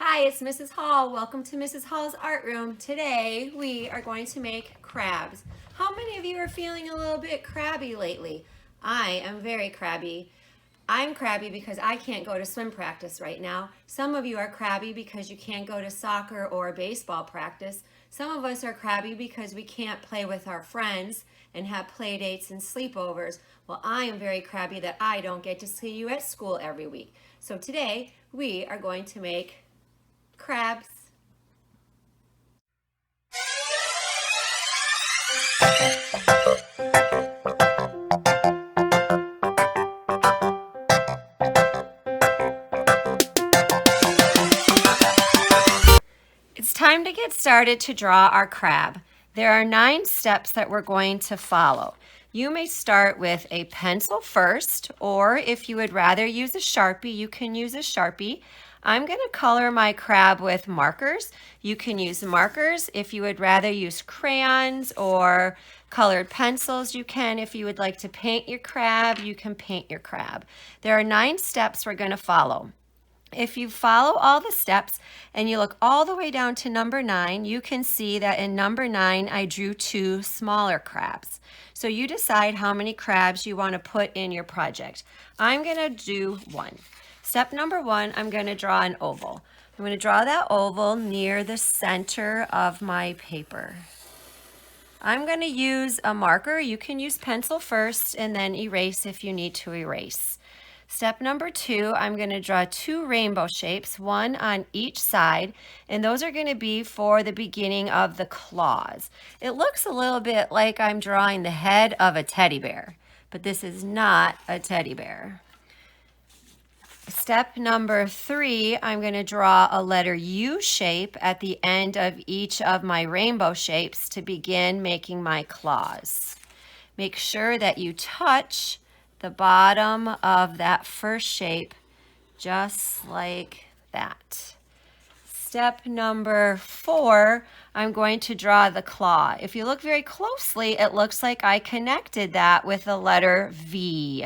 Hi, it's Mrs. Hall. Welcome to Mrs. Hall's art room. Today we are going to make crabs. How many of you are feeling a little bit crabby lately? I am very crabby. I'm crabby because I can't go to swim practice right now. Some of you are crabby because you can't go to soccer or baseball practice. Some of us are crabby because we can't play with our friends and have play dates and sleepovers. Well, I am very crabby that I don't get to see you at school every week. So today we are going to make crabs. It's time to get started to draw our crab. There are 9 steps that we're going to follow. You may start with a pencil first, or if you would rather use a Sharpie, you can use a Sharpie. I'm going to color my crab with markers. You can use markers. If you would rather use crayons or colored pencils, you can. If you would like to paint your crab, you can paint your crab. There are 9 steps we're going to follow. If you follow all the steps and you look all the way down to number 9, you can see that in number 9, I drew 2 smaller crabs. So you decide how many crabs you want to put in your project. I'm going to do 1. Step number 1, I'm going to draw an oval. I'm going to draw that oval near the center of my paper. I'm going to use a marker. You can use pencil first and then erase if you need to erase. Step number 2, I'm going to draw 2 rainbow shapes, one on each side, and those are going to be for the beginning of the claws. It looks a little bit like I'm drawing the head of a teddy bear, but this is not a teddy bear. Step number 3, I'm going to draw a letter U shape at the end of each of my rainbow shapes to begin making my claws. Make sure that you touch the bottom of that first shape just like that. Step number 4, I'm going to draw the claw. If you look very closely, it looks like I connected that with the letter V.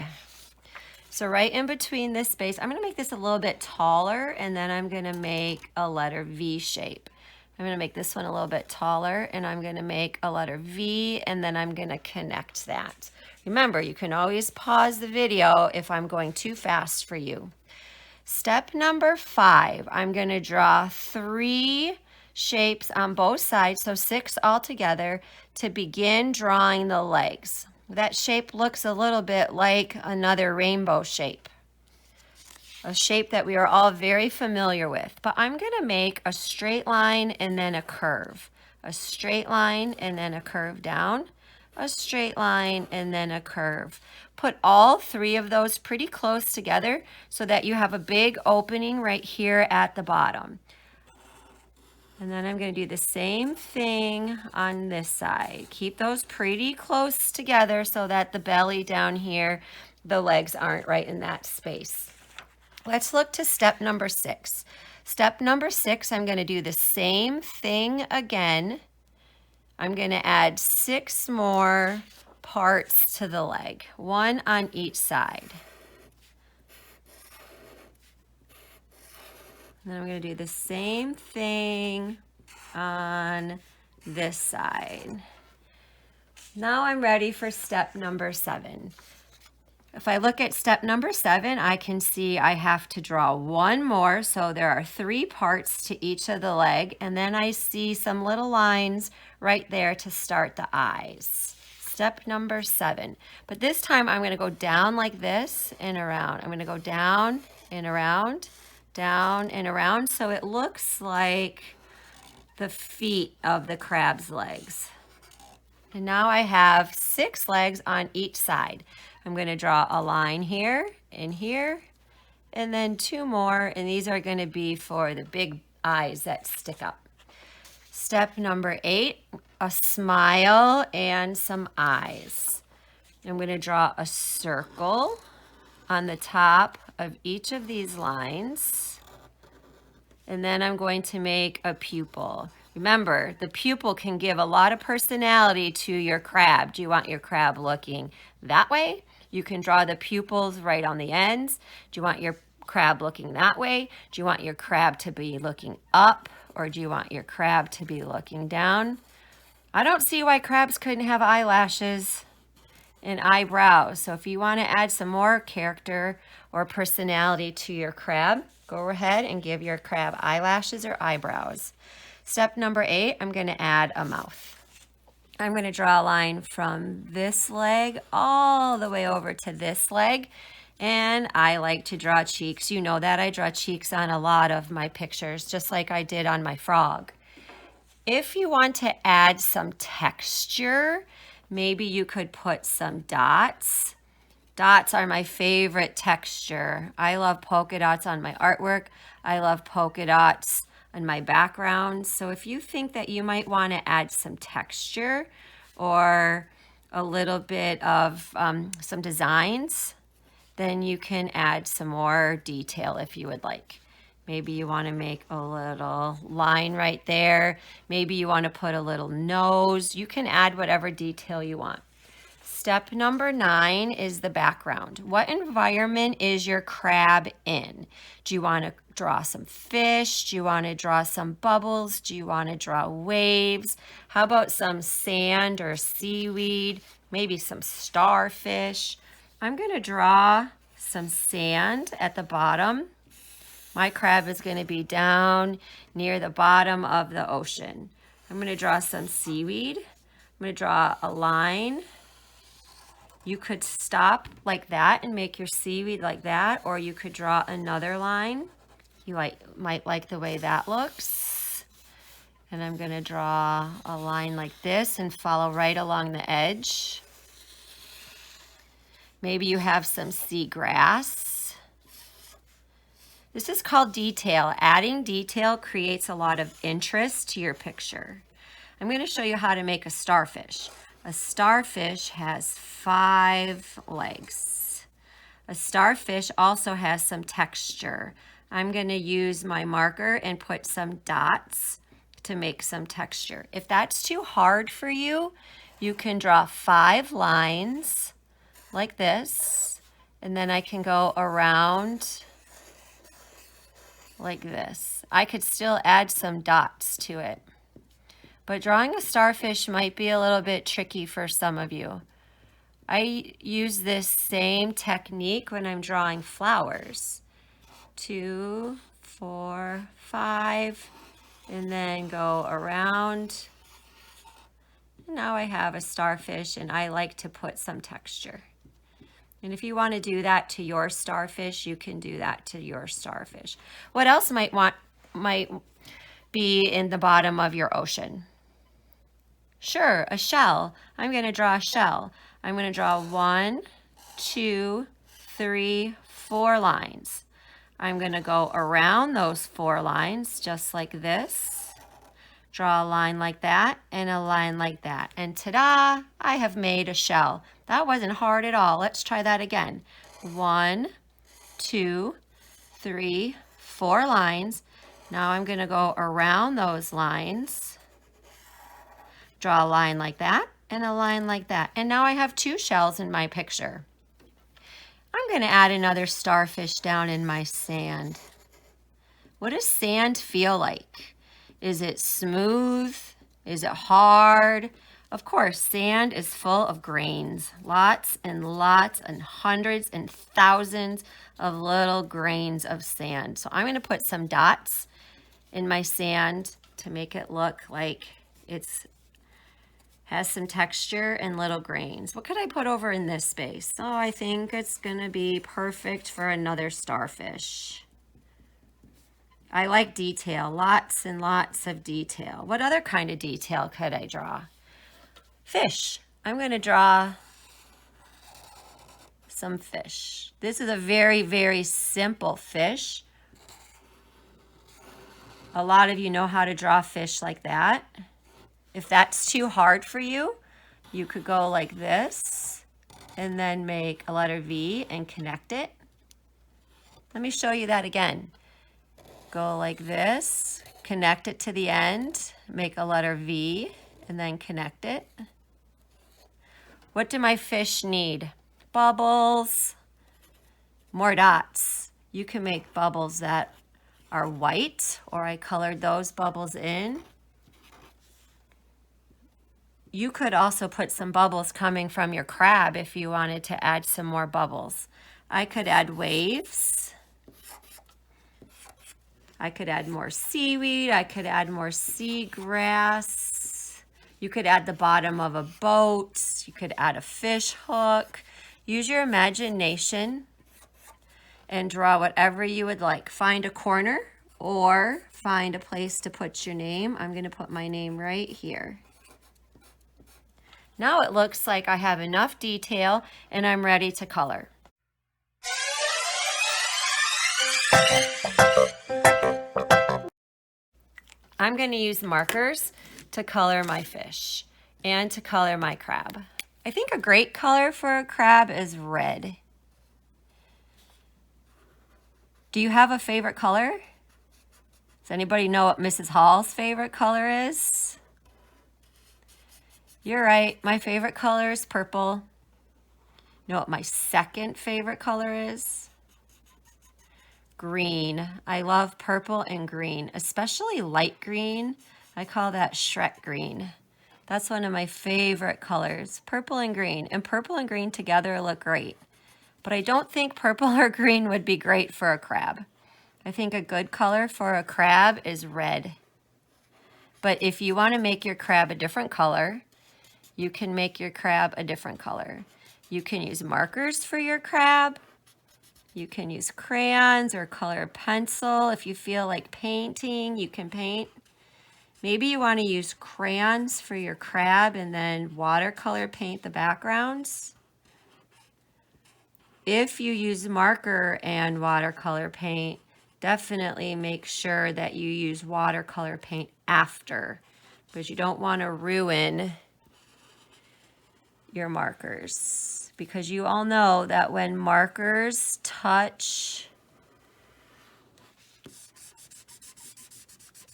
So right in between this space, I'm going to make this a little bit taller, and then I'm going to make a letter V shape. I'm going to make this one a little bit taller, and I'm going to make a letter V, and then I'm going to connect that. Remember, you can always pause the video if I'm going too fast for you. Step number 5, I'm going to draw 3 shapes on both sides, so 6 altogether, to begin drawing the legs. That shape looks a little bit like another rainbow shape, a shape that we are all very familiar with. But I'm going to make a straight line and then a curve, a straight line and then a curve down, a straight line, and then a curve. Put all 3 of those pretty close together so that you have a big opening right here at the bottom. And then I'm going to do the same thing on this side. Keep those pretty close together so that the belly down here, the legs aren't right in that space. Let's look to step number 6. Step number 6, I'm going to do the same thing again. I'm going to add 6 more parts to the leg, 1 on each side. And then I'm going to do the same thing on this side. Now I'm ready for step number 7. If I look at step number 7, I can see I have to draw 1 more. So there are 3 parts to each of the leg. And then I see some little lines right there to start the eyes. Step number 7. But this time I'm going to go down like this and around. I'm going to go down and around, down and around. So it looks like the feet of the crab's legs. And now I have 6 legs on each side. I'm going to draw a line here and here and then 2 more, and these are going to be for the big eyes that stick up. Step number 8, a smile and some eyes. I'm going to draw a circle on the top of each of these lines, and then I'm going to make a pupil. Remember, the pupil can give a lot of personality to your crab. Do you want your crab looking that way? You can draw the pupils right on the ends. Do you want your crab looking that way? Do you want your crab to be looking up, or do you want your crab to be looking down? I don't see why crabs couldn't have eyelashes and eyebrows. So if you want to add some more character or personality to your crab, go ahead and give your crab eyelashes or eyebrows. Step number 8, I'm going to add a mouth. I'm going to draw a line from this leg all the way over to this leg. And I like to draw cheeks. You know that I draw cheeks on a lot of my pictures, just like I did on my frog. If you want to add some texture, maybe you could put some dots. Dots are my favorite texture. I love polka dots on my artwork. I love polka dots on my background. So if you think that you might want to add some texture or a little bit of some designs, then you can add some more detail if you would like. Maybe you want to make a little line right there. Maybe you want to put a little nose. You can add whatever detail you want. Step number 9 is the background. What environment is your crab in? Do you want to draw some fish? Do you want to draw some bubbles? Do you want to draw waves? How about some sand or seaweed? Maybe some starfish. I'm going to draw some sand at the bottom. My crab is going to be down near the bottom of the ocean. I'm going to draw some seaweed. I'm going to draw a line. You could stop like that and make your seaweed like that, or you could draw another line. You might like the way that looks. And I'm going to draw a line like this and follow right along the edge. Maybe you have some seagrass. This is called detail. Adding detail creates a lot of interest to your picture. I'm going to show you how to make a starfish. A starfish has 5 legs. A starfish also has some texture. I'm going to use my marker and put some dots to make some texture. If that's too hard for you, you can draw 5 lines like this, and then I can go around like this. I could still add some dots to it. But drawing a starfish might be a little bit tricky for some of you. I use this same technique when I'm drawing flowers. 2, 4, 5, and then go around. And now I have a starfish, and I like to put some texture. And if you want to do that to your starfish, you can do that to your starfish. What else might be in the bottom of your ocean? Sure, a shell. I'm going to draw a shell. I'm going to draw 1, 2, 3, 4 lines. I'm going to go around those 4 lines just like this. Draw a line like that and a line like that. And ta-da! I have made a shell. That wasn't hard at all. Let's try that again. 1, 2, 3, 4 lines. Now I'm going to go around those lines. Draw a line like that and a line like that. And now I have 2 shells in my picture. I'm going to add another starfish down in my sand. What does sand feel like? Is it smooth? Is it hard? Of course, sand is full of grains. Lots and lots and hundreds and thousands of little grains of sand. So I'm going to put some dots in my sand to make it look like it's has some texture and little grains. What could I put over in this space? Oh, I think it's going to be perfect for another starfish. I like detail, lots and lots of detail. What other kind of detail could I draw? Fish. I'm going to draw some fish. This is a very, very simple fish. A lot of you know how to draw fish like that. If that's too hard for you, you could go like this and then make a letter V and connect it. Let me show you that again. Go like this, connect it to the end, make a letter V, and then connect it. What do my fish need? Bubbles, more dots. You can make bubbles that are white, or I colored those bubbles in. You could also put some bubbles coming from your crab if you wanted to add some more bubbles. I could add waves. I could add more seaweed. I could add more seagrass. You could add the bottom of a boat. You could add a fish hook. Use your imagination and draw whatever you would like. Find a corner or find a place to put your name. I'm going to put my name right here. Now it looks like I have enough detail and I'm ready to color. I'm going to use markers to color my fish and to color my crab. I think a great color for a crab is red. Do you have a favorite color? Does anybody know what Mrs. Hall's favorite color is? You're right, my favorite color is purple. You know what my second favorite color is? Green. I love purple and green, especially light green. I call that Shrek green. That's one of my favorite colors, purple and green. And purple and green together look great. But I don't think purple or green would be great for a crab. I think a good color for a crab is red. But if you want to make your crab a different color, you can make your crab a different color. You can use markers for your crab. You can use crayons or color pencil. If you feel like painting, you can paint. Maybe you want to use crayons for your crab and then watercolor paint the backgrounds. If you use marker and watercolor paint, definitely make sure that you use watercolor paint after, because you don't want to ruin your markers, because you all know that when markers touch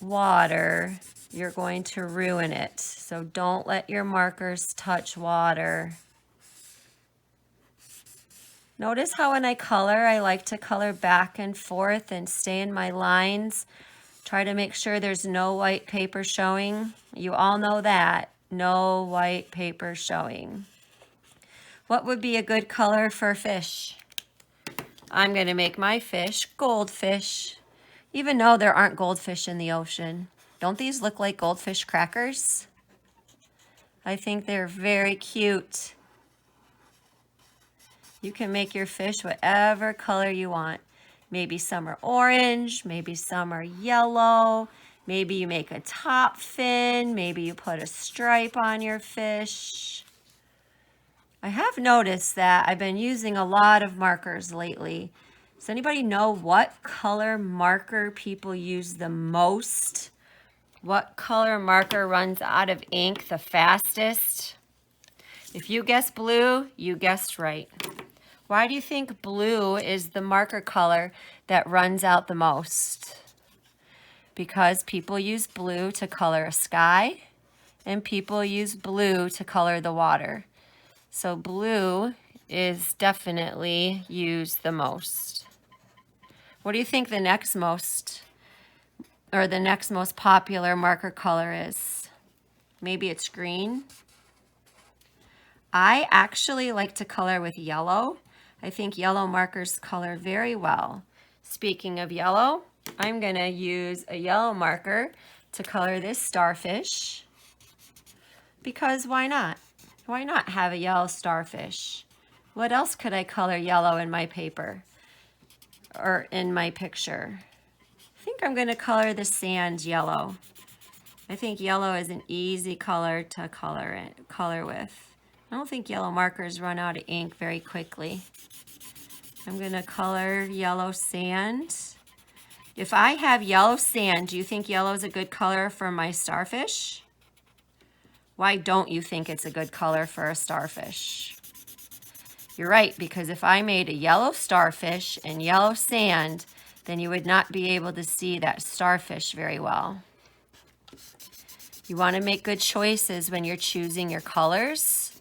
water, you're going to ruin it. So don't let your markers touch water. Notice how when I color, I like to color back and forth and stay in my lines. Try to make sure there's no white paper showing. You all know that. No white paper showing. What would be a good color for fish? I'm going to make my fish goldfish, even though there aren't goldfish in the ocean. Don't these look like goldfish crackers? I think they're very cute. You can make your fish whatever color you want. Maybe some are orange, maybe some are yellow. Maybe you make a top fin, maybe you put a stripe on your fish. I have noticed that I've been using a lot of markers lately. Does anybody know what color marker people use the most? What color marker runs out of ink the fastest? If you guessed blue, you guessed right. Why do you think blue is the marker color that runs out the most? Because people use blue to color a sky, and people use blue to color the water. So blue is definitely used the most. What do you think the next most popular marker color is? Maybe it's green. I actually like to color with yellow. I think yellow markers color very well. Speaking of yellow, I'm going to use a yellow marker to color this starfish. Because why not? Why not have a yellow starfish? What else could I color yellow in my paper or in my picture? I think I'm going to color the sand yellow. I think yellow is an easy color to color with. I don't think yellow markers run out of ink very quickly. I'm going to color yellow sand. If I have yellow sand, do you think yellow is a good color for my starfish? Why don't you think it's a good color for a starfish? You're right, because if I made a yellow starfish and yellow sand, then you would not be able to see that starfish very well. You want to make good choices when you're choosing your colors,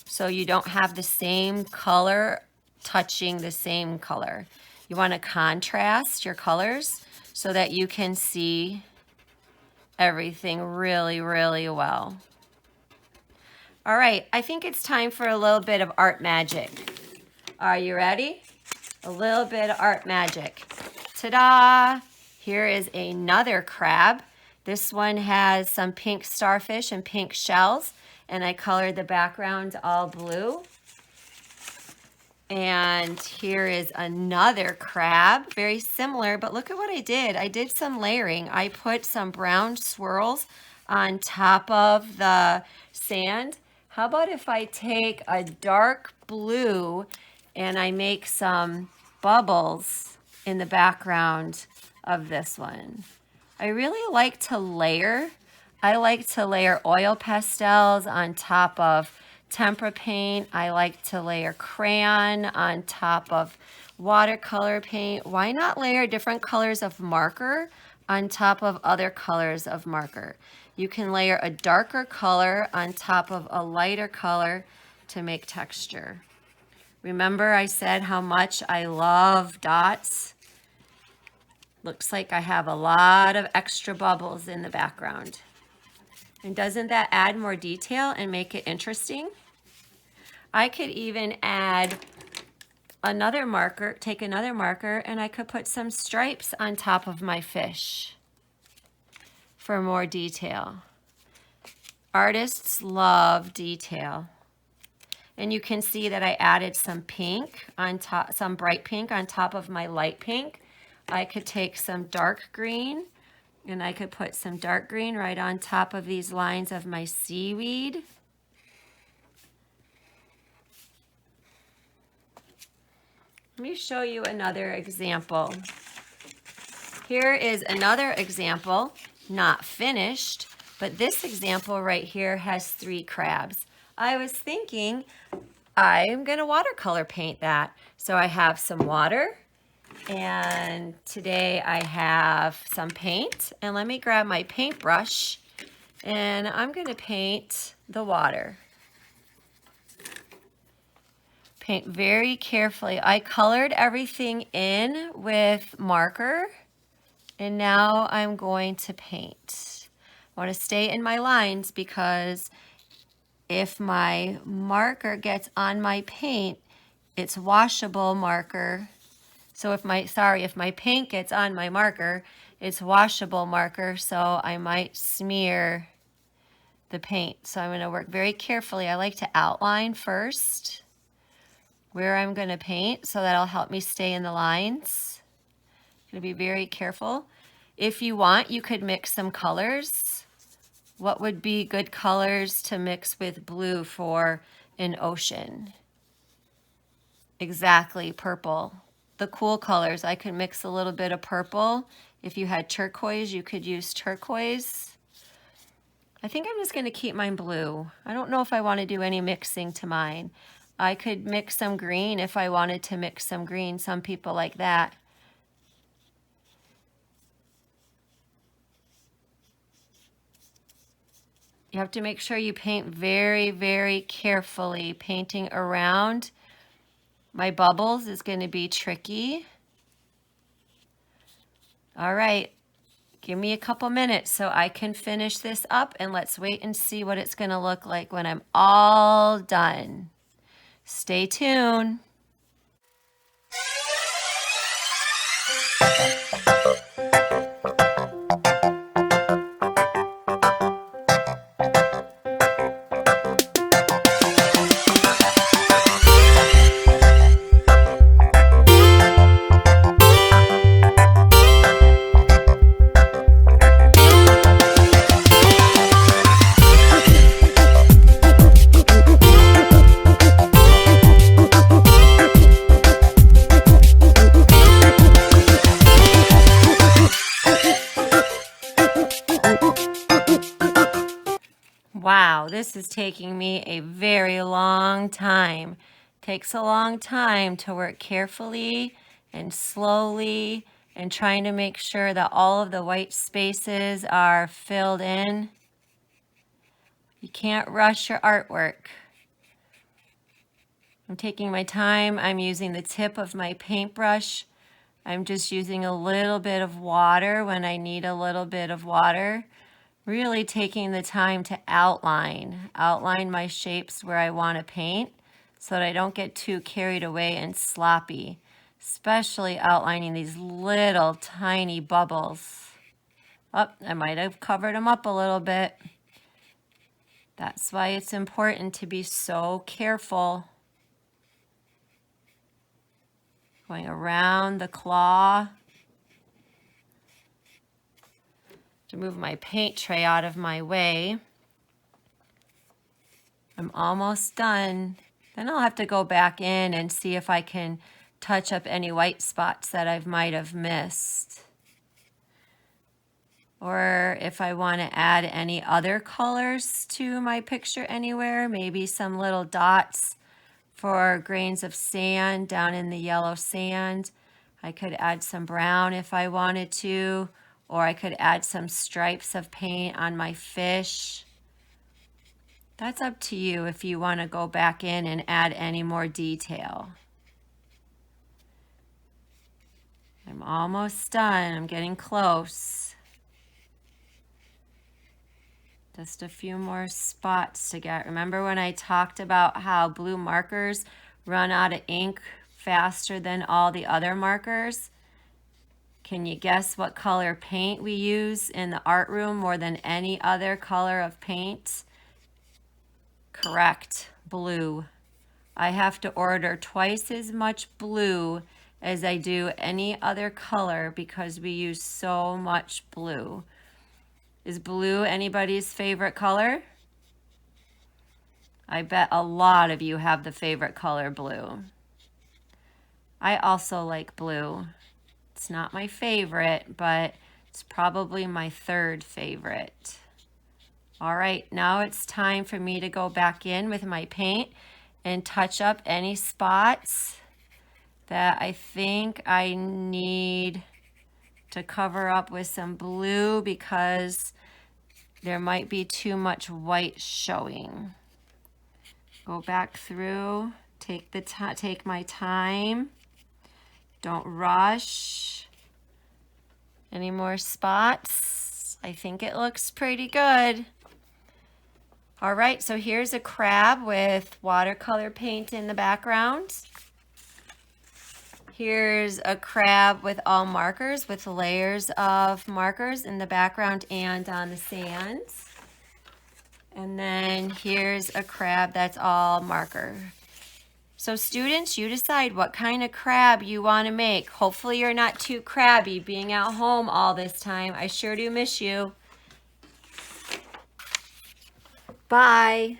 so you don't have the same color touching the same color. You want to contrast your colors so that you can see everything really, really well. All right, I think it's time for a little bit of art magic. Are you ready? A little bit of art magic. Ta-da! Here is another crab. This one has some pink starfish and pink shells, and I colored the background all blue. And here is another crab, very similar, but look at what I did. I did some layering. I put some brown swirls on top of the sand. How about if I take a dark blue and I make some bubbles in the background of this one? I really like to layer. I like to layer oil pastels on top of tempera paint. I like to layer crayon on top of watercolor paint. Why not layer different colors of marker on top of other colors of marker? You can layer a darker color on top of a lighter color to make texture. Remember I said how much I love dots? Looks like I have a lot of extra bubbles in the background. And doesn't that add more detail and make it interesting? I could even add another marker, take another marker, and I could put some stripes on top of my fish for more detail. Artists love detail. And you can see that I added some pink on top, some bright pink on top of my light pink. I could take some dark green and I could put some dark green right on top of these lines of my seaweed. Let me show you another example. Here is another example, not finished, but this example right here has 3 crabs. I was thinking I'm gonna watercolor paint that. So I have some water, and today I have some paint, and let me grab my paintbrush and I'm gonna paint the water. Paint very carefully. I colored everything in with marker, and now I'm going to paint. I want to stay in my lines because if my marker gets on my paint, it's washable marker. So if my paint gets on my marker, it's washable marker, so I might smear the paint. So I'm going to work very carefully. I like to outline first where I'm going to paint, so that'll help me stay in the lines. I'm going to be very careful. If you want, you could mix some colors. What would be good colors to mix with blue for an ocean? Exactly, purple. The cool colors, I could mix a little bit of purple. If you had turquoise, you could use turquoise. I think I'm just going to keep mine blue. I don't know if I want to do any mixing to mine. I could mix some green if I wanted to mix some green. Some people like that. You have to make sure you paint very, very carefully. Painting around my bubbles is going to be tricky. All right, give me a couple minutes so I can finish this up, and let's wait and see what it's going to look like when I'm all done. Stay tuned. this is taking me a very long time. Takes a long time to work carefully and slowly and trying to make sure that all of the white spaces are filled in. You can't rush your artwork. I'm taking my time. I'm using the tip of my paintbrush. I'm just using a little bit of water when I need a little bit of water. Really taking the time to outline my shapes where I want to paint so that I don't get too carried away and sloppy, especially outlining these little tiny bubbles. Oh, I might have covered them up a little bit. That's why it's important to be so careful. Going around the claw. To move my paint tray out of my way. I'm almost done. Then I'll have to go back in and see if I can touch up any white spots that I might have missed. Or if I want to add any other colors to my picture anywhere, maybe some little dots for grains of sand down in the yellow sand. I could add some brown if I wanted to, or I could add some stripes of paint on my fish. That's up to you if you want to go back in and add any more detail. I'm almost done. I'm getting close. Just a few more spots to get. Remember when I talked about how blue markers run out of ink faster than all the other markers? Can you guess what color paint we use in the art room more than any other color of paint? Correct, blue. I have to order twice as much blue as I do any other color because we use so much blue. Is blue anybody's favorite color? I bet a lot of you have the favorite color blue. I also like blue. It's not my favorite, but it's probably my third favorite. All right, now it's time for me to go back in with my paint and touch up any spots that I think I need to cover up with some blue because there might be too much white showing. Go back through, take my time. Don't rush. Any more spots? I think it looks pretty good. All right, so here's a crab with watercolor paint in the background. Here's a crab with all markers, with layers of markers in the background and on the sand. And then here's a crab that's all marker. So students, you decide what kind of crab you want to make. Hopefully you're not too crabby being at home all this time. I sure do miss you. Bye.